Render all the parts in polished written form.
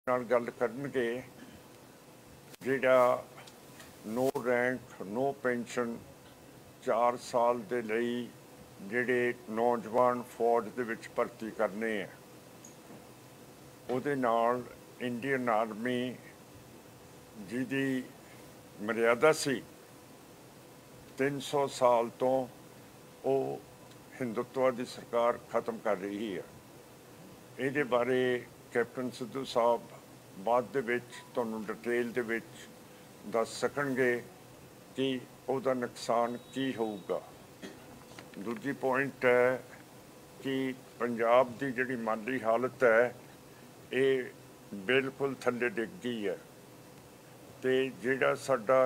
ਨਾਲ ਗੱਲ ਕਰਨਗੇ ਜਿਹੜਾ नो रैंक नो पेंशन 4 साल ਦੇ ਲਈ ਜਿਹੜੇ नौजवान फौज ਦੇ ਵਿੱਚ ਭਰਤੀ ਕਰਨੇ ਹੈ ਉਹਦੇ ਨਾਲ इंडियन आर्मी ਜਿਹਦੀ ਮਰਿਆਦਾ ਸੀ 300 साल ਤੋਂ ਉਹ ਹਿੰਦੂਤਵ ਦੀ ਸਰਕਾਰ ਖਤਮ ਕਰ ਰਹੀ ਹੈ। ਇਹਦੇ ਬਾਰੇ कैप्टन सिद्धू साहब बाद ਦੇ ਵਿੱਚ ਤੁਹਾਨੂੰ डिटेल ਦੇ ਵਿੱਚ दस सकणगे कि ਉਹਦਾ ਨੁਕਸਾਨ की होगा। दूजी पॉइंट है कि पंजाब की जिहड़ी माली हालत है ये बिल्कुल थल्ले डिग गई है तो जिहड़ा साडा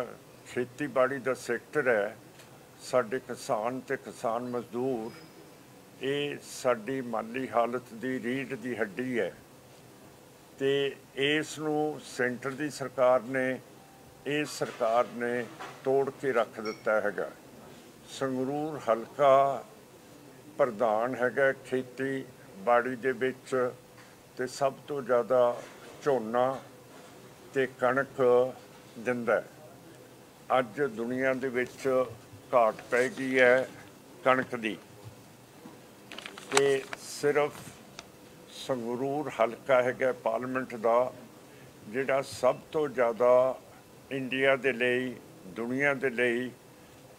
खेतीबाड़ी का सैक्टर है साडे किसान ते किसान मजदूर ये साडी माली हालत की रीढ़ की हड्डी है तो इस नूं सेंटर की सरकार ने इस सरकार ने तोड़ के रख दिता हैगा। संगरूर हल्का प्रधान हैगा खेतीबाड़ी दे विच ते सब तो ज़्यादा झोना ते कणक दिंदा है। अज दुनिया दे विच घाट पै गई है कणक दी ते सिर्फ संगरूर हल्का हैगा पार्लियामेंट दा जिहड़ा सब तो ज़्यादा इंडिया दे लई दुनिया दे लई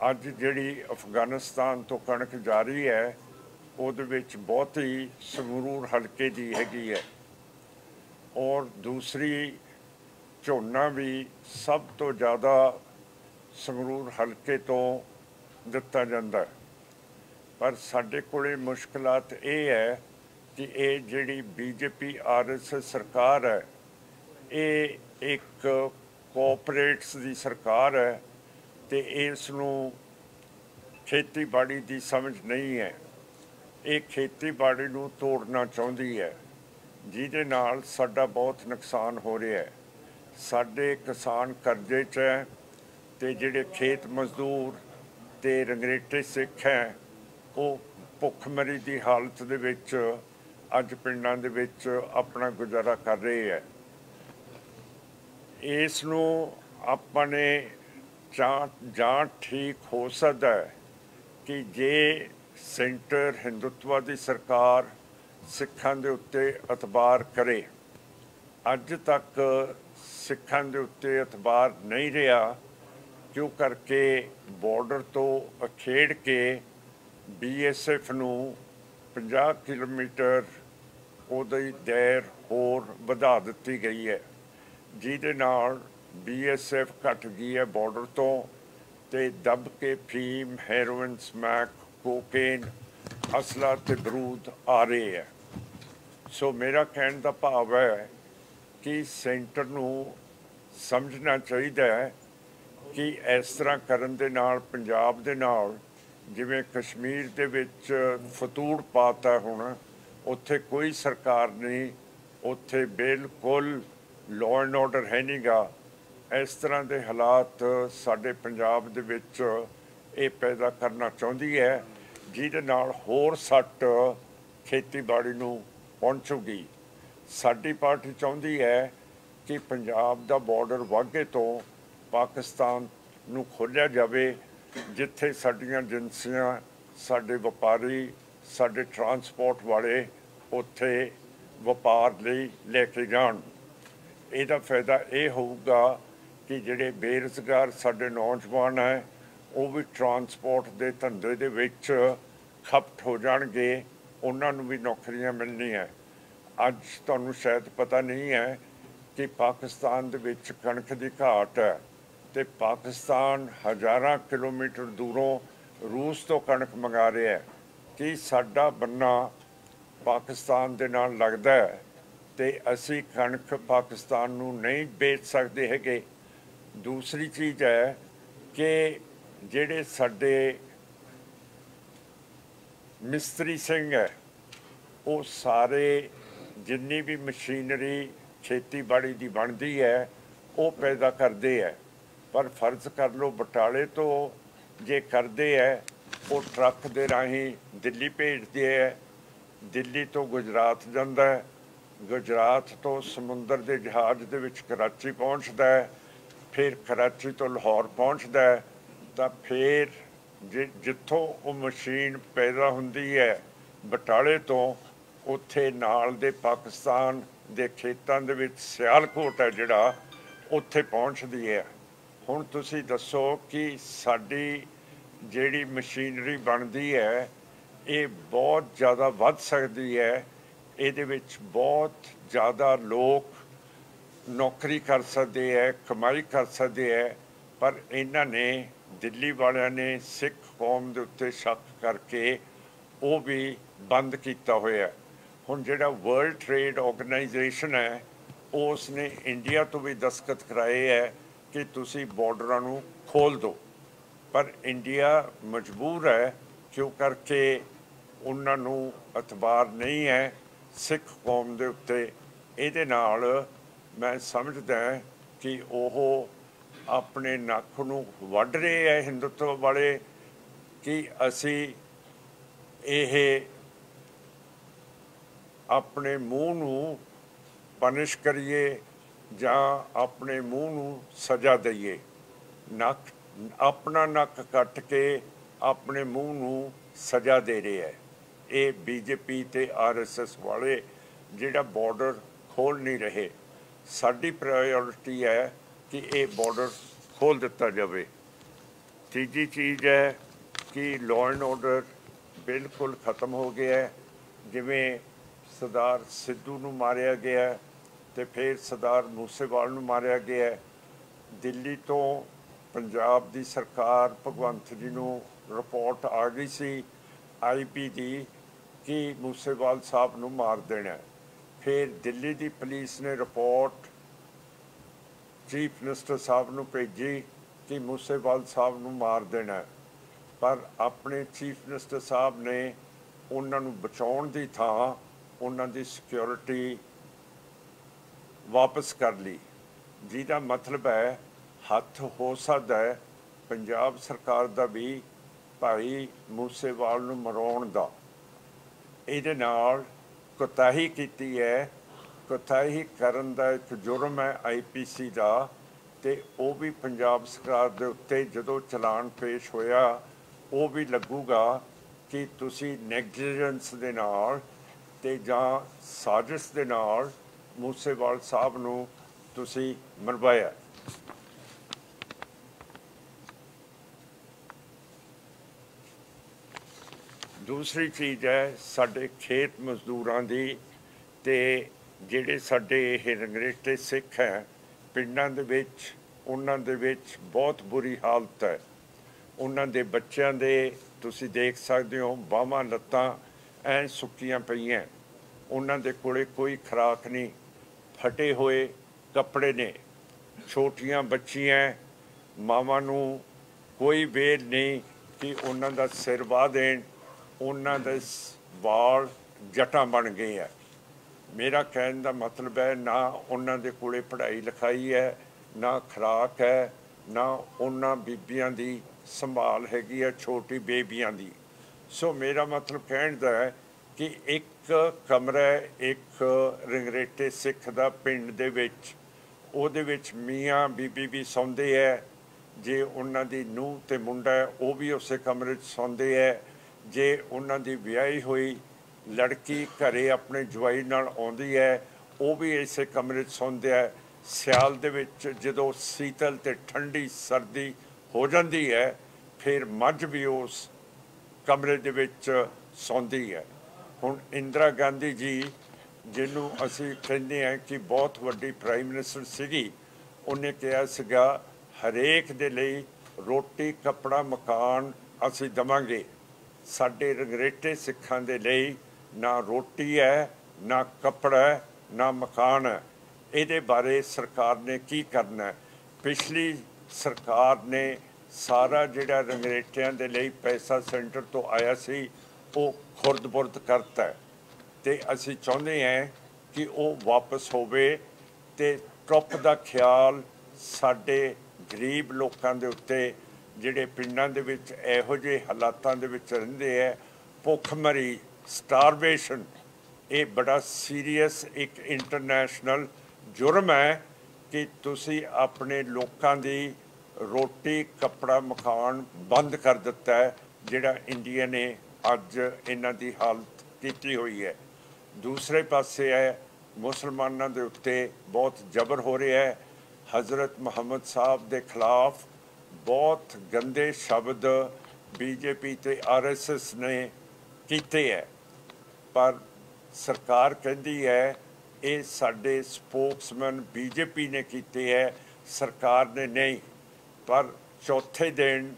अज जिहड़ी अफगानिस्तान तो कणक जा रही है उहदे विच बहुत ही संगरूर हल्के दी हैगी है और दूसरी झोना भी सब तो ज़्यादा संगरूर हल्के तो दिता जाता है। पर साडे कोले मुश्किलात ये है कि ये जिहड़ी BJP RSS सरकार है ये एक कोऑपरेट्स की सरकार है तो इसनूं खेतीबाड़ी की समझ नहीं है। ये खेतीबाड़ी नूं तोड़ना चाहती है जिहदे नाल साडा बहुत नुकसान हो रहा है। साडे किसान करजे च है ते जिहड़े खेत मजदूर ते रंगरेटे सिख हैं वो भुखमरी की हालत दे विच अज पिंडां दे विच अपना गुजारा कर रहे हैं। इसनूं अपने जां ठीक हो सकता है कि जे सेंटर हिंदुत्व की सरकार सिखां दे उत्ते एतबार करे। अज तक सिखां दे उत्ते एतबार नहीं रहा क्यों करके बॉर्डर तो अखेड़ के BSF नूं 50 किलोमीटर उहदी दैर होर वधा दित्ती गई है जिहदे नाल BSF घट गई है बॉर्डर तो ते दब के फीम हैरोइन स्मैक कोकेन असला ते बरूद आ रहे हैं। सो मेरा कहने का भाव है कि सेंटर नूं समझना चाहिए है कि इस तरह करन दे नाल पंजाब दे नाल जिवें कश्मीर दे विच फतूड़ पाता हुण उत्थे कोई सरकार नहीं उत्थे बिल्कुल लॉ एंड ऑर्डर है नहीं गा। इस तरह के हालात साडे पंजाब दे विच ये पैदा करना चाहती है जिहदे नाल होर सट खेतीबाड़ी नूं पहुंचूगी। साडी पार्टी चाहती है कि पंजाब दा बॉर्डर वाघे तो पाकिस्तान नूं खोलिया जावे जिथे साडियां एजेंसियां साडे व्यापारी साडे ट्रांसपोर्ट वाले उत्थे व्यापार लई लैके जाण। ਇਹਦਾ फायदा ये होगा कि ਜਿਹੜੇ बेरोजगार साडे नौजवान है वो भी ट्रांसपोर्ट के धंधे दे विच खपट हो जाणगे उन्हां नूं भी नौकरियां मिलणीआं। अज तुहानूं शायद पता नहीं है कि पाकिस्तान दे विच कणक की घाट है तो पाकिस्तान हज़ारां किलोमीटर दूरों रूस तो कणक मंगा रहा है कि साडा बन्ना पाकिस्तान दे नाल लगदा है तो असी कणक पाकिस्तान नूं नहीं बेच सकते हैगे। दूसरी चीज़ है कि जिहड़े साडे मिस्त्री सिंह है वो सारे जिन्नी भी मशीनरी खेतीबाड़ी की बनती है वो पैदा करते हैं। पर फर्ज कर लो बटाले तो जे करते हैं वो ट्रक के राही दिल्ली भेजते हैं, दिल्ली तो गुजरात जाता है, गुजरात तो समुंदर के जहाज़ दे विच कराची पहुँचता है, फिर कराची तो लाहौर पहुँचता है, तो फिर जिथों वो मशीन पैदा हुंदी है बटाले तो उत्थे नाल दे पाकिस्तान दे खेतां दे विच सियालकोट है जिहड़ा उत्थे पहुँचदी है। हुण तुसीं दसो कि साडी जिहड़ी मशीनरी बनदी है ये बहुत ज़्यादा वध सकदी है, ਇਹਦੇ ਵਿੱਚ ਬਹੁਤ ਜ਼ਿਆਦਾ ਲੋਕ ਨੌਕਰੀ ਕਰ ਸਕਦੇ ਹੈ, ਕਮਾਈ ਕਰ ਸਕਦੇ ਹੈ, ਪਰ ਇਹਨਾਂ ਨੇ ਦਿੱਲੀ ਵਾਲਿਆਂ ਨੇ ਸਿੱਖ ਕੌਮ ਦੇ ਉੱਤੇ ਸ਼ੱਕ ਕਰਕੇ ਉਹ ਵੀ ਬੰਦ ਕੀਤਾ ਹੋਇਆ। ਹੁਣ ਜਿਹੜਾ ਵਰਲਡ ਟ੍ਰੇਡ ਆਰਗੇਨਾਈਜੇਸ਼ਨ ਹੈ ਉਸ ਨੇ ਇੰਡੀਆ ਤੋਂ ਵੀ ਦਸਤਖਤ ਕਰਾਏ ਹੈ ਕਿ ਤੁਸੀਂ ਬਾਰਡਰਾਂ ਨੂੰ ਖੋਲ੍ਹ ਦਿਓ, ਪਰ ਇੰਡੀਆ ਮਜਬੂਰ ਹੈ ਕਿਉਂ ਕਰਕੇ ਉਹਨਾਂ ਨੂੰ ਅਤਬਾਰ ਨਹੀਂ ਹੈ ਸਿੱਖ ਕੌਮ ਦੇ ਉੱਤੇ। ਇਹਦੇ ਨਾਲ ਮੈਂ ਸਮਝਦਾ ਕਿ ਉਹ ਆਪਣੇ ਨੱਕ ਨੂੰ ਵੱਢ ਰਹੇ ਹੈ ਹਿੰਦੂਤਵ ਵਾਲੇ ਕਿ ਅਸੀਂ ਇਹ ਆਪਣੇ ਮੂੰਹ ਨੂੰ ਪਨਿਸ਼ ਕਰੀਏ ਜਾਂ ਆਪਣੇ ਮੂੰਹ ਨੂੰ ਸਜ਼ਾ ਦਈਏ। ਨੱਕ ਆਪਣਾ ਨੱਕ ਕੱਟ ਕੇ ਆਪਣੇ ਮੂੰਹ ਨੂੰ ਸਜ਼ਾ ਦੇ ਰਹੇ ਹੈ। ਇਹ BJP ਤੇ RSS ਵਾਲੇ ਜਿਹੜਾ ਬਾਰਡਰ ਖੋਲ੍ਹ ਨਹੀਂ ਰਹੇ। ਸਾਡੀ ਪ੍ਰਾਇਓਰਿਟੀ ਹੈ ਕਿ ਇਹ ਬਾਰਡਰ ਖੋਲ੍ਹ ਦਿੱਤਾ ਜਾਵੇ। ਤੀਜੀ ਚੀਜ਼ ਹੈ ਕਿ ਲਾਅ ਐਂਡ ਆਰਡਰ ਬਿਲਕੁਲ ਖਤਮ ਹੋ ਗਿਆ ਹੈ। ਜਿਵੇਂ ਸਰਦਾਰ ਸਿੱਧੂ ਨੂੰ ਮਾਰਿਆ ਗਿਆ ਤੇ ਫਿਰ ਸਰਦਾਰ ਮੂਸੇਵਾਲ ਨੂੰ ਮਾਰਿਆ ਗਿਆ। ਦਿੱਲੀ ਤੋਂ ਪੰਜਾਬ ਦੀ ਸਰਕਾਰ ਭਗਵੰਤ ਜੀ ਨੂੰ ਰਿਪੋਰਟ ਆ ਗਈ ਸੀ IP ਦੀ कि मूसेवाल साहब नूं मार देना। फिर दिल्ली की पुलिस ने रिपोर्ट चीफ मिनिस्टर साहब नूं भेजी कि मूसेवाल साहब नूं मार देना, पर अपने चीफ मिनिस्टर साहब ने उन्होंने बचाउण दी थां उन्हां दी सिक्योरिटी वापस कर ली, जिहदा मतलब है हथ हो सकता है पंजाब सरकार दा भी भाई मूसेवाल नूं मराउण दा। ਇਹਦੇ ਨਾਲ ਕੋਤਾਹੀ ਕੀਤੀ ਹੈ। ਕੋਤਾਹੀ ਕਰਨ ਦਾ ਇੱਕ ਜੁਰਮ ਹੈ IPC ਦਾ, ਅਤੇ ਉਹ ਵੀ ਪੰਜਾਬ ਸਰਕਾਰ ਦੇ ਉੱਤੇ ਜਦੋਂ ਚਲਾਨ ਪੇਸ਼ ਹੋਇਆ ਉਹ ਵੀ ਲੱਗੂਗਾ ਕਿ ਤੁਸੀਂ ਨੈਗਲੀਜੈਂਸ ਦੇ ਨਾਲ ਅਤੇ ਜਾਂ ਸਾਜ਼ਿਸ਼ ਦੇ ਨਾਲ ਮੂਸੇਵਾਲ ਸਾਹਿਬ ਨੂੰ ਤੁਸੀਂ ਮਰਵਾਇਆ। दूसरी चीज़ है साडे खेत मजदूरां दी ते जिहड़े साडे रंगरेटे सिख हैं पिंडां दे विच उन्हां दे विच बहुत बुरी हालत है। उन्हां दे बच्चों दे तुसीं देख सकदे हो बाहां लत्तां ऐ सुक्कियां पईयां, उन्हां दे कोले कोई खुराक नहीं, फटे हुए कपड़े ने, छोटियां बच्चियां, मावां नूं कोई वेल नहीं कि उन्हां दा सिर वाह देण, उन्हां दे वाल जटां बन गए है। मेरा कहने का मतलब है ना उन्हां दे कोले पढ़ाई लिखाई है, ना खुराक है, ना उन्हां बीबियां दी संभाल हैगी है छोटी बेबियां दी। सो मेरा मतलब कहने का है कि एक कमरा एक रंगरेटे सिख दा पिंड दे विच उहदे विच मियाँ बीबी भी सौंदे है, जे उन्हां दी नूंह ते मुंडा है वो भी उस कमरे च सौंदे है, जे उन्हां दी विआही हुई लड़की घरे अपने जवाई नाल आउंदी है वो भी इसे कमरे सौंदे है। सियाल दे विच जदों शीतल ते ठंडी सर्दी हो जाती है फिर मझ भी उस कमरे दे विच सौंदी है। हुण इंदिरा गांधी जी जिन्हों असी कहते हैं कि बहुत वड्डी प्राइम मिनिस्टर सीगी, उन्हें कहा सीगा हरेक दे लई रोटी कपड़ा मकान असी देवांगे। साडे रंगरेटे सिखां दे लई ना रोटी है, ना कपड़ा है, ना मकान है। इहदे बारे सरकार ने की करना है? पिछली सरकार ने सारा जिहड़ा रंगरेटियां दे लई पैसा सेंटर तो आया सी वो खुरद-बुरद करता है, ते असी चाहुंदे हैं कि वो वापस होवे ते ट्रुप दा ख्याल साडे गरीब लोकां दे उत्ते ਜਿਹੜੇ ਪਿੰਡਾਂ ਦੇ ਵਿੱਚ ਇਹੋ ਜਿਹੇ ਹਾਲਾਤਾਂ ਦੇ ਵਿੱਚ ਰਹਿੰਦੇ ਹੈ, ਭੁੱਖਮਰੀ ਸਟਾਰਵੇਸ਼ਨ, ये बड़ा सीरीयस एक इंटरनेशनल जुर्म है कि तुसी अपने लोगों की रोटी कपड़ा मकान बंद कर दिता है, जिहड़ा इंडिया ने अज इन्हां दी हालत कीती हुई है। दूसरे पासे है मुसलमानों के उत्ते बहुत जबर हो रहा है। हज़रत मुहम्मद साहब के खिलाफ बहुत गंदे शब्द बीजेपी ते RSS ने कीते है, पर सरकार कहती है ये साडे स्पोक्समैन बीजेपी ने कीते है, सरकार ने नहीं। पर चौथे दिन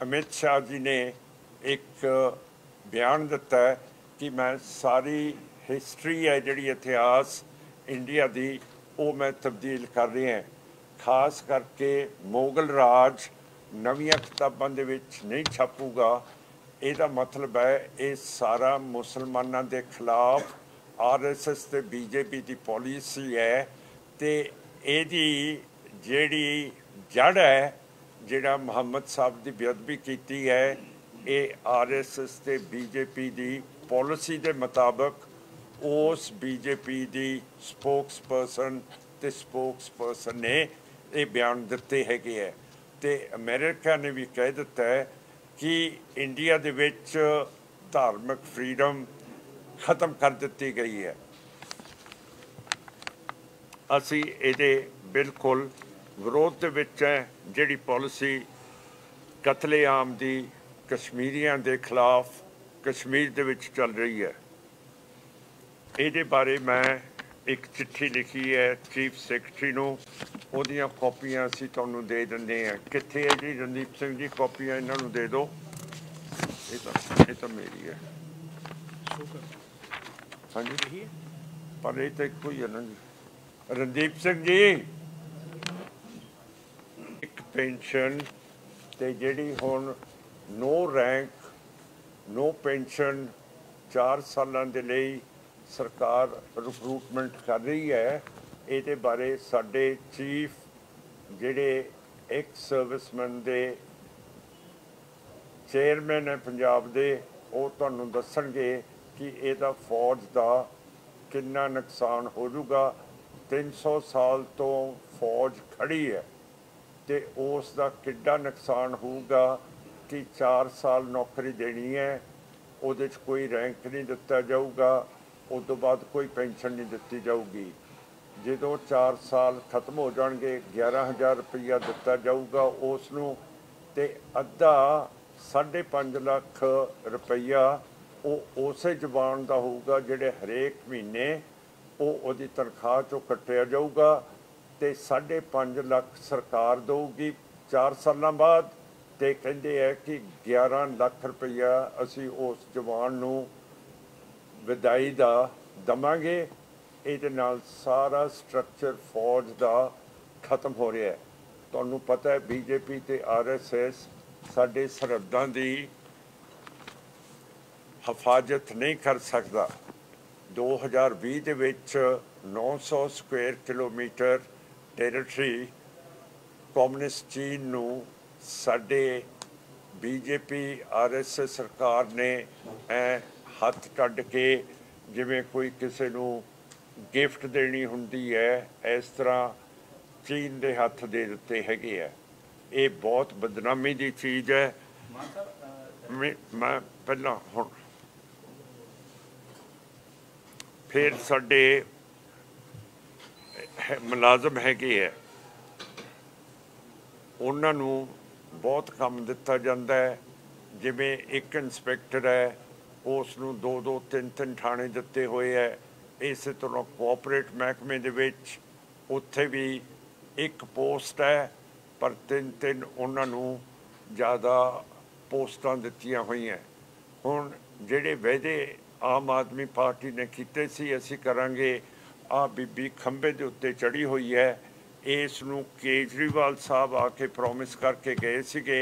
अमित शाह जी ने एक बयान दिता है कि मैं सारी हिस्टरी है जिहड़ी इतिहास इंडिया की वो मैं तब्दील कर रही हैं, खास करके मुगल राज नवीं किताबों के विच नहीं छापूगा। ਇਹਦਾ मतलब है ये सारा मुसलमानों के खिलाफ RSS ते BJP की पॉलिसी है, तो यदी जिहड़ी जड़ है जिहड़ा मुहम्मद साहब की बेअदबी की है, ये RSS ते BJP की पॉलिसी के मुताबिक उस BJP की स्पोक्सपर्सन ते स्पोक्सपर्सन ने ये बयान दिते हैगे है। तो अमेरिका ने भी कह दिता है कि इंडिया दे विच धार्मिक फ्रीडम खत्म कर दी गई है। असी इहदे बिल्कुल विरोध दे विच है। जिहड़ी पॉलिसी कतलेआम दी कश्मीरियां दे खिलाफ कश्मीर दे विच चल रही है, इहदे बारे मैं एक चिट्ठी लिखी है चीफ सैकटरी नूं, ਉਹਦੀਆਂ ਕਾਪੀਆਂ ਅਸੀਂ ਤੁਹਾਨੂੰ ਦੇ ਦਿੰਦੇ ਹਾਂ। ਕਿੱਥੇ ਹੈ ਜੀ ਰਣਦੀਪ ਸਿੰਘ ਜੀ? ਕਾਪੀਆਂ ਇਹਨਾਂ ਨੂੰ ਦੇ ਦਿਓ। ਇਹ ਤਾਂ ਮੇਰੀ ਹੈ। ਹਾਂਜੀ, ਪਰ ਇਹ ਤਾਂ ਇੱਕੋ ਹੀ ਹੈ ਨਾ ਜੀ। ਰਣਦੀਪ ਸਿੰਘ ਜੀ, ਇੱਕ ਪੈਨਸ਼ਨ ਤੇ ਜਿਹੜੀ ਹੁਣ ਨੋ ਰੈਂਕ ਨੋ ਪੈਨਸ਼ਨ 4 ਸਾਲਾਂ ਦੇ ਲਈ सरकार रिक्रूटमेंट कर रही है, ये बारे साडे चीफ जिहड़े एक्स सर्विसमैन दे चेयरमैन है पंजाब दे, वो तुहानूं दस्सणगे कि इहदा फौज का कितना नुकसान हो जाऊगा। 300 साल तो फौज खड़ी है तो उसका कितना नुकसान होगा कि 4 साल नौकरी देनी है, उहदे च कोई रैंक नहीं दिता जाऊगा, उस तो बाद कोई पेंशन नहीं दी जाऊगी। जो 4 साल खत्म हो जाएंगे 11,000 रुपया दिता जाऊगा उसनों, ते अद्धा 5.5 लाख रुपया वो उस जवान का होगा जिहड़े हरेक महीने वो तनख्वाह चों कट्टिया जाऊगा, तो 5.5 लाख सरकार देगी 4 साल बाद। तो कहते हैं कि 11 लाख रुपया असी उस जवान नूं विदाई का दवांगे। ये नाल सारा स्ट्रक्चर फौज का खत्म हो रहा है। तुहानूं पता है BJP ते RSS साडे सरहदां की हिफाजत नहीं कर सकता। 2020 दे विच 900 स्क्वेयर किलोमीटर टेरेटरी कम्युनिस्ट चीन नूं साडे BJP RSS सरकार ने हथ कढ़ के जिमें कोई किसी नूं गिफ्ट देनी हुंदी है, इस तरह चीन के हथ दे दिते हैगे है। ये बहुत बदनामी की चीज़ है। मैं पहला हुण फिर साडे मुलाजम हैगे है, उन्हां नूं बहुत काम दिता जाता है। जिमें एक इंस्पैक्टर है उसनूं 2-2 3-3 थाने दिते हुए है। इस तरह कोऑपरेट महकमे दे विच उत्थे भी एक पोस्ट है, पर 3-3 उन्हां नूं ज़्यादा पोस्टां दित्तियां हुई हैं। हुण जिहड़े वायदे आम आदमी पार्टी ने कीते सी असीं करांगे, आ बीबी खंबे दे उत्ते चढ़ी हुई है। इस नूं केजरीवाल साहब आके प्रॉमिस करके गए सीगे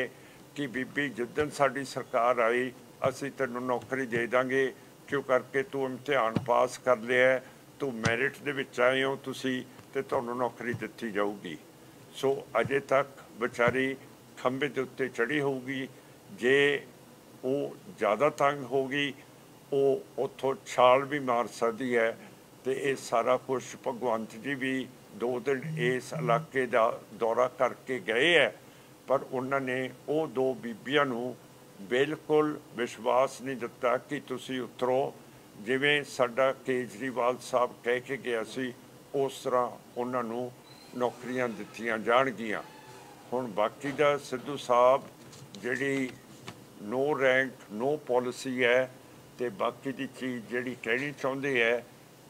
कि बीबी जिद्दन साडी सरकार आई असी तेनों नौकरी दे देंगे, क्यों करके तू इम्तिहान पास कर लिया, तू मैरिट दे विच आए हो तुसी, ते तुहानूं नौकरी दित्ती जाऊगी। सो अजे तक बेचारी खंबे के उत्ते चढ़ी होगी। जे वो ज़्यादा तंग होगी ਉਹ ਉੱਥੋਂ ਛਾਲ ਵੀ ਮਾਰ ਸਕਦੀ ਹੈ। ਤੇ ਇਹ ਸਾਰਾ ਕੁਛ ਭਗਵੰਤ ਜੀ ਵੀ 2 ਦਿਨ ਇਸ ਇਲਾਕੇ ਦਾ ਦੌਰਾ ਕਰਕੇ ਗਏ ਹੈ, ਪਰ ਉਹਨਾਂ ਨੇ ਉਹ 2 ਬੀਬੀਆਂ ਨੂੰ ਬਿਲਕੁਲ ਵਿਸ਼ਵਾਸ ਨਹੀਂ ਦਿੱਤਾ ਕਿ ਤੁਸੀਂ ਉਤਰੋ। ਜਿਵੇਂ ਸਾਡਾ ਕੇਜਰੀਵਾਲ ਸਾਹਿਬ ਕਹਿ ਕੇ ਗਿਆ ਸੀ, ਉਸ ਤਰ੍ਹਾਂ ਉਹਨਾਂ ਨੂੰ ਨੌਕਰੀਆਂ ਦਿੱਤੀਆਂ ਜਾਣਗੀਆਂ। ਹੁਣ ਬਾਕੀ ਦਾ ਸਿੱਧੂ ਸਾਹਿਬ ਜਿਹੜੀ ਨੋ ਰੈਂਕ ਨੋ ਪੋਲਿਸੀ ਹੈ, ਤੇ ਬਾਕੀ ਦੀ ਚੀਜ਼ ਜਿਹੜੀ ਕਹਿਣੀ ਚਾਹੁੰਦੇ ਹੈ,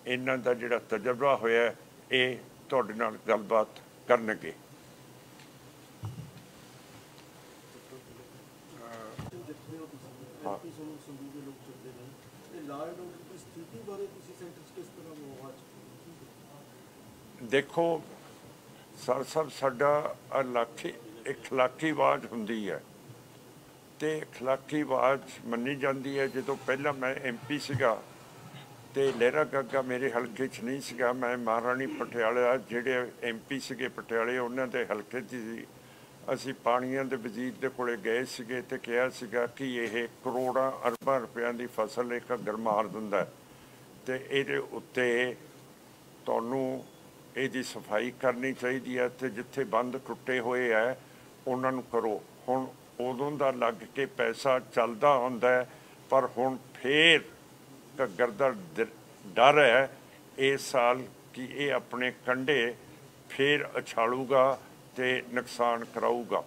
ਇਹਨਾਂ ਦਾ ਜਿਹੜਾ ਤਜਰਬਾ ਹੋਇਆ ਇਹ ਤੁਹਾਡੇ ਨਾਲ ਗੱਲਬਾਤ ਕਰਨਗੇ। ਦੇਖੋ ਸਰ ਸਾਹਿਬ, ਸਾਡਾ ਇਖਲਾਕੀ ਆਵਾਜ਼ ਹੁੰਦੀ ਹੈ, ਤੇ ਇਖਲਾਕੀ ਆਵਾਜ਼ ਮੰਨੀ ਜਾਂਦੀ ਹੈ। ਜਦੋਂ ਪਹਿਲਾਂ ਮੈਂ MP ਸੀਗਾ ਤੇ ਲਹਿਰਾ ਗਾਗਾ ਮੇਰੇ ਹਲਕੇ 'ਚ ਨਹੀਂ ਸੀਗਾ, ਮੈਂ ਮਹਾਰਾਣੀ ਪਟਿਆਲਾ ਜਿਹੜੇ MP ਸੀਗੇ ਪਟਿਆਲੇ, ਉਹਨਾਂ ਦੇ ਹਲਕੇ 'ਚ ਸੀ। ਅਸੀਂ ਪਾਣੀਆਂ ਦੇ ਵਜ਼ੀਰ ਦੇ ਕੋਲੇ ਗਏ ਸੀਗੇ ਤੇ ਕਿਹਾ ਸੀਗਾ ਕਿ ਇਹ ਕਰੋੜਾਂ ਅਰਬਾਂ ਰੁਪਇਆਂ ਦੀ ਫਸਲ ਇੱਕ ਘੱਗਰ ਮਾਰ ਦਿੰਦਾ, ਤੇ ਇਹਦੇ ਉੱਤੇ ਤੁਹਾਨੂੰ ਇਹਦੀ ਸਫਾਈ ਕਰਨੀ ਚਾਹੀਦੀ ਹੈ, ਤੇ ਜਿੱਥੇ ਬੰਦ ਟੁੱਟੇ ਹੋਏ ਹੈ ਉਹਨਾਂ ਨੂੰ ਕਰੋ। ਹੁਣ ਉਦੋਂ ਦਾ ਲੱਗ ਕੇ ਪੈਸਾ ਚੱਲਦਾ ਹੁੰਦਾ, ਪਰ ਹੁਣ ਫੇਰ ਘੱਗਰ ਦਾ ਡਰ ਹੈ ਇਸ ਸਾਲ ਕਿ ਇਹ ਆਪਣੇ ਕੰਢੇ ਫੇਰ ਉਛਾਲੂਗਾ ਤੇ ਨੁਕਸਾਨ ਕਰਾਊਗਾ।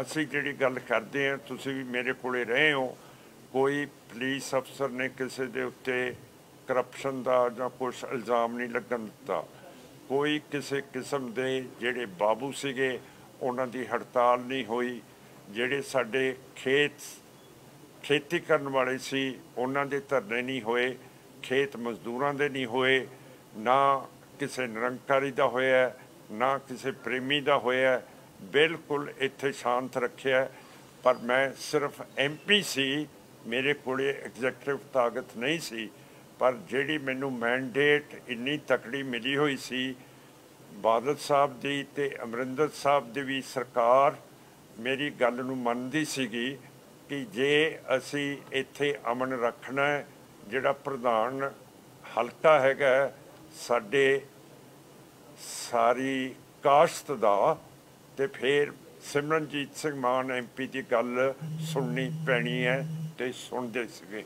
ਅਸੀਂ ਜਿਹੜੀ ਗੱਲ ਕਰਦੇ ਹਾਂ, ਤੁਸੀਂ ਵੀ ਮੇਰੇ ਕੋਲੇ ਰਹੇ ਹੋ, ਕੋਈ ਪੁਲਿਸ ਅਫਸਰ ਨੇ ਕਿਸੇ ਦੇ ਉੱਤੇ ਕਰਪਸ਼ਨ ਦਾ ਜਾਂ ਕੁਛ ਇਲਜ਼ਾਮ ਨਹੀਂ ਲੱਗਣ ਦਿੱਤਾ। ਕੋਈ ਕਿਸੇ ਕਿਸਮ ਦੇ ਜਿਹੜੇ ਬਾਬੂ ਸੀਗੇ ਉਹਨਾਂ ਦੀ ਹੜਤਾਲ ਨਹੀਂ ਹੋਈ। ਜਿਹੜੇ ਸਾਡੇ ਖੇਤੀ ਕਰਨ ਵਾਲੇ ਸੀ ਉਹਨਾਂ ਦੇ ਧਰਨੇ ਨਹੀਂ ਹੋਏ, ਖੇਤ ਮਜ਼ਦੂਰਾਂ ਦੇ ਨਹੀਂ ਹੋਏ, ਨਾ ਕਿਸੇ ਨਿਰੰਕਾਰੀ ਦਾ ਹੋਇਆ, ਨਾ ਕਿਸੇ ਪ੍ਰੇਮੀ ਦਾ ਹੋਇਆ। ਬਿਲਕੁਲ ਇੱਥੇ ਸ਼ਾਂਤ ਰੱਖਿਆ। ਪਰ ਮੈਂ ਸਿਰਫ MP ਸੀ, ਮੇਰੇ ਕੋਲੇ ਐਗਜ਼ੈਕਟਿਵ ਤਾਕਤ ਨਹੀਂ ਸੀ, ਪਰ ਜਿਹੜੀ ਮੈਨੂੰ ਮੈਂਡੇਟ ਇੰਨੀ ਤਕੜੀ ਮਿਲੀ ਹੋਈ ਸੀ ਬਾਦਲ ਸਾਹਿਬ ਦੀ ਤੇ ਅਮਰਿੰਦਰ ਸਾਹਿਬ ਦੀ ਵੀ ਸਰਕਾਰ ਮੇਰੀ ਗੱਲ ਨੂੰ ਮੰਨਦੀ ਸੀਗੀ ਕਿ ਜੇ ਅਸੀਂ ਇੱਥੇ ਅਮਨ ਰੱਖਣਾ ਹੈ, ਜਿਹੜਾ ਪ੍ਰਧਾਨ ਹਲਕਾ ਹੈਗਾ ਸਾਡੇ ਸਾਰੀ ਕਾਸ਼ਤ ਦਾ, ਤੇ ਫਿਰ ਸਿਮਰਨਜੀਤ ਸਿੰਘ ਮਾਨ MP ਦੀ ਗੱਲ ਸੁਣਨੀ ਪੈਣੀ ਹੈ, ਤੇ ਸੁਣਦੇ ਸੀਗੇ।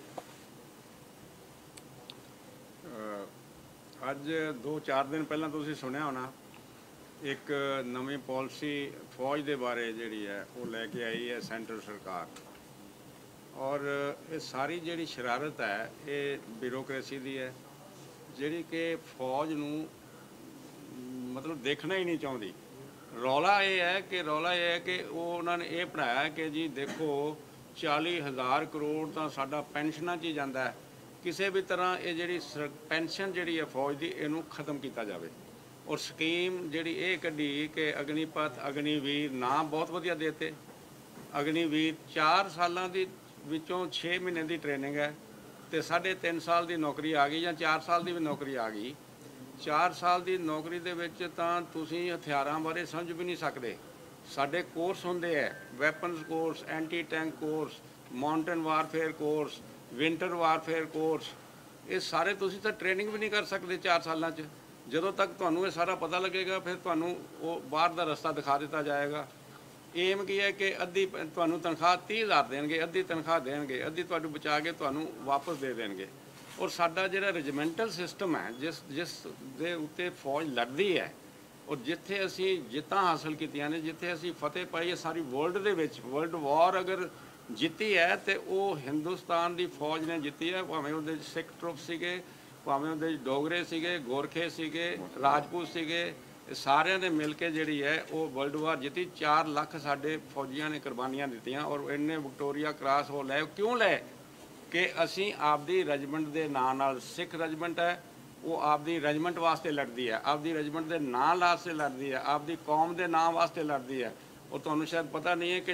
ਅੱਜ 2-4 ਦਿਨ ਪਹਿਲਾਂ ਤੁਸੀਂ ਸੁਣਿਆ ਹੋਣਾ, ਇੱਕ ਨਵੀਂ ਪਾਲਿਸੀ ਫੌਜ ਦੇ ਬਾਰੇ ਜਿਹੜੀ ਹੈ ਉਹ ਲੈ ਕੇ ਆਈ ਹੈ ਸੈਂਟਰ ਸਰਕਾਰ। ਔਰ ਇਹ ਸਾਰੀ ਜਿਹੜੀ ਸ਼ਰਾਰਤ ਹੈ ਇਹ ਬਿਊਰੋਕਰੇਸੀ ਦੀ ਹੈ, ਜਿਹੜੀ ਕਿ ਫੌਜ ਨੂੰ ਮਤਲਬ ਦੇਖਣਾ ਹੀ ਨਹੀਂ ਚਾਹੁੰਦੀ। ਰੌਲਾ ਇਹ ਹੈ ਕਿ ਉਹਨਾਂ ਨੇ ਇਹ ਬਣਾਇਆ ਕਿ ਜੀ ਦੇਖੋ 40,000 ਕਰੋੜ ਤਾਂ ਸਾਡਾ ਪੈਨਸ਼ਨਾਂ 'ਚ ਹੀ ਜਾਂਦਾ ਹੈ, ਕਿਸੇ ਵੀ ਤਰ੍ਹਾਂ ਇਹ ਜਿਹੜੀ ਪੈਨਸ਼ਨ ਜਿਹੜੀ ਹੈ ਫੌਜ ਦੀ ਇਹਨੂੰ ਖਤਮ ਕੀਤਾ ਜਾਵੇ। ਔਰ ਸਕੀਮ ਜਿਹੜੀ ਇਹ ਕੱਢੀ ਕਿ ਅਗਨੀਪਥ ਅਗਨੀਵੀਰ ਨਾਂ ਬਹੁਤ ਵਧੀਆ ਦੇਤੇ। ਅਗਨੀਵੀਰ 4 ਸਾਲਾਂ ਦੀ ਵਿੱਚੋਂ 6 ਮਹੀਨੇ ਦੀ ਟ੍ਰੇਨਿੰਗ ਹੈ ਤੇ 3.5 ਸਾਲ ਦੀ ਨੌਕਰੀ ਆ ਗਈ, ਜਾਂ 4 ਸਾਲ ਦੀ ਵੀ ਨੌਕਰੀ ਆ ਗਈ। 4 ਸਾਲ ਦੀ ਨੌਕਰੀ ਦੇ ਵਿੱਚ ਤਾਂ ਤੁਸੀਂ ਹਥਿਆਰਾਂ ਬਾਰੇ ਸਮਝ ਵੀ ਨਹੀਂ ਸਕਦੇ। ਸਾਡੇ ਕੋਰਸ ਹੁੰਦੇ ਹੈ, weapons course, anti tank course, mountain warfare course, winter warfare course, ਇਹ ਸਾਰੇ ਤੁਸੀਂ ਤਾਂ ਟ੍ਰੇਨਿੰਗ ਵੀ ਨਹੀਂ ਕਰ ਸਕਦੇ 4 ਸਾਲਾਂ 'ਚ। ਜਦੋਂ ਤੱਕ ਤੁਹਾਨੂੰ ਇਹ ਸਾਰਾ ਪਤਾ ਲੱਗੇਗਾ ਫਿਰ ਤੁਹਾਨੂੰ ਉਹ ਬਾਹਰ ਦਾ ਰਸਤਾ ਦਿਖਾ ਦਿੱਤਾ ਜਾਏਗਾ। ਏਮ ਕੀ ਹੈ ਕਿ ਅੱਧੀ ਤੁਹਾਨੂੰ ਤਨਖਾਹ 30,000 ਦੇਣਗੇ, ਅੱਧੀ ਤਨਖਾਹ ਦੇਣਗੇ, ਅੱਧੀ ਤੁਹਾਨੂੰ ਬਚਾ ਕੇ ਤੁਹਾਨੂੰ ਵਾਪਸ ਦੇ ਦੇਣਗੇ। ਔਰ ਸਾਡਾ ਜਿਹੜਾ ਰੈਜੀਮੈਂਟਲ ਸਿਸਟਮ ਹੈ ਜਿਸ ਦੇ ਉੱਤੇ ਫੌਜ ਲੜਦੀ ਹੈ, ਔਰ ਜਿੱਥੇ ਅਸੀਂ ਜਿੱਤਾਂ ਹਾਸਲ ਕੀਤੀਆਂ ਨੇ, ਜਿੱਥੇ ਅਸੀਂ ਫਤਿਹ ਪਾਈ ਹੈ ਸਾਰੀ ਵਰਲਡ ਦੇ ਵਿੱਚ, ਵਰਲਡ ਵਾਰ ਅਗਰ ਜਿੱਤੀ ਹੈ ਤੇ ਉਹ ਹਿੰਦੁਸਤਾਨ ਦੀ ਫੌਜ ਨੇ ਜਿੱਤੀ ਹੈ। ਭਾਵੇਂ ਉਹਦੇ ਸਿੱਖ ਟਰੁੱਪ ਸੀਗੇ, ਭਾਵੇਂ ਉਹਦੇ ਡੋਗਰੇ ਸੀਗੇ, ਗੋਰਖੇ ਸੀਗੇ, ਰਾਜਪੂਤ ਸੀਗੇ, ਸਾਰਿਆਂ ਨੇ ਮਿਲ ਕੇ ਜਿਹੜੀ ਹੈ ਉਹ ਵਰਲਡ ਵਾਰ ਜਿੱਤੀ। 4 ਲੱਖ ਸਾਡੇ ਫੌਜੀਆਂ ਨੇ ਕੁਰਬਾਨੀਆਂ ਦਿੱਤੀਆਂ, ਔਰ ਇੰਨੇ ਵਿਕਟੋਰੀਆ ਕ੍ਰਾਸ ਉਹ ਲੈ ਕਿਉਂ ਲੈ ਕਿ ਅਸੀਂ ਆਪਦੀ ਰੈਜੀਮੈਂਟ ਦੇ ਨਾਂ ਨਾਲ, ਸਿੱਖ ਰੈਜੀਮੈਂਟ ਹੈ ਉਹ ਆਪਦੀ ਰੈਜੀਮੈਂਟ ਵਾਸਤੇ ਲੜਦੀ ਹੈ, ਆਪਦੀ ਰੈਜੀਮੈਂਟ ਦੇ ਨਾਂ ਵਾਸਤੇ ਲੜਦੀ ਹੈ, ਆਪਦੀ ਕੌਮ ਦੇ ਨਾਂ ਵਾਸਤੇ ਲੜਦੀ ਹੈ। ਔਰ ਤੁਹਾਨੂੰ ਸ਼ਾਇਦ ਪਤਾ ਨਹੀਂ ਹੈ ਕਿ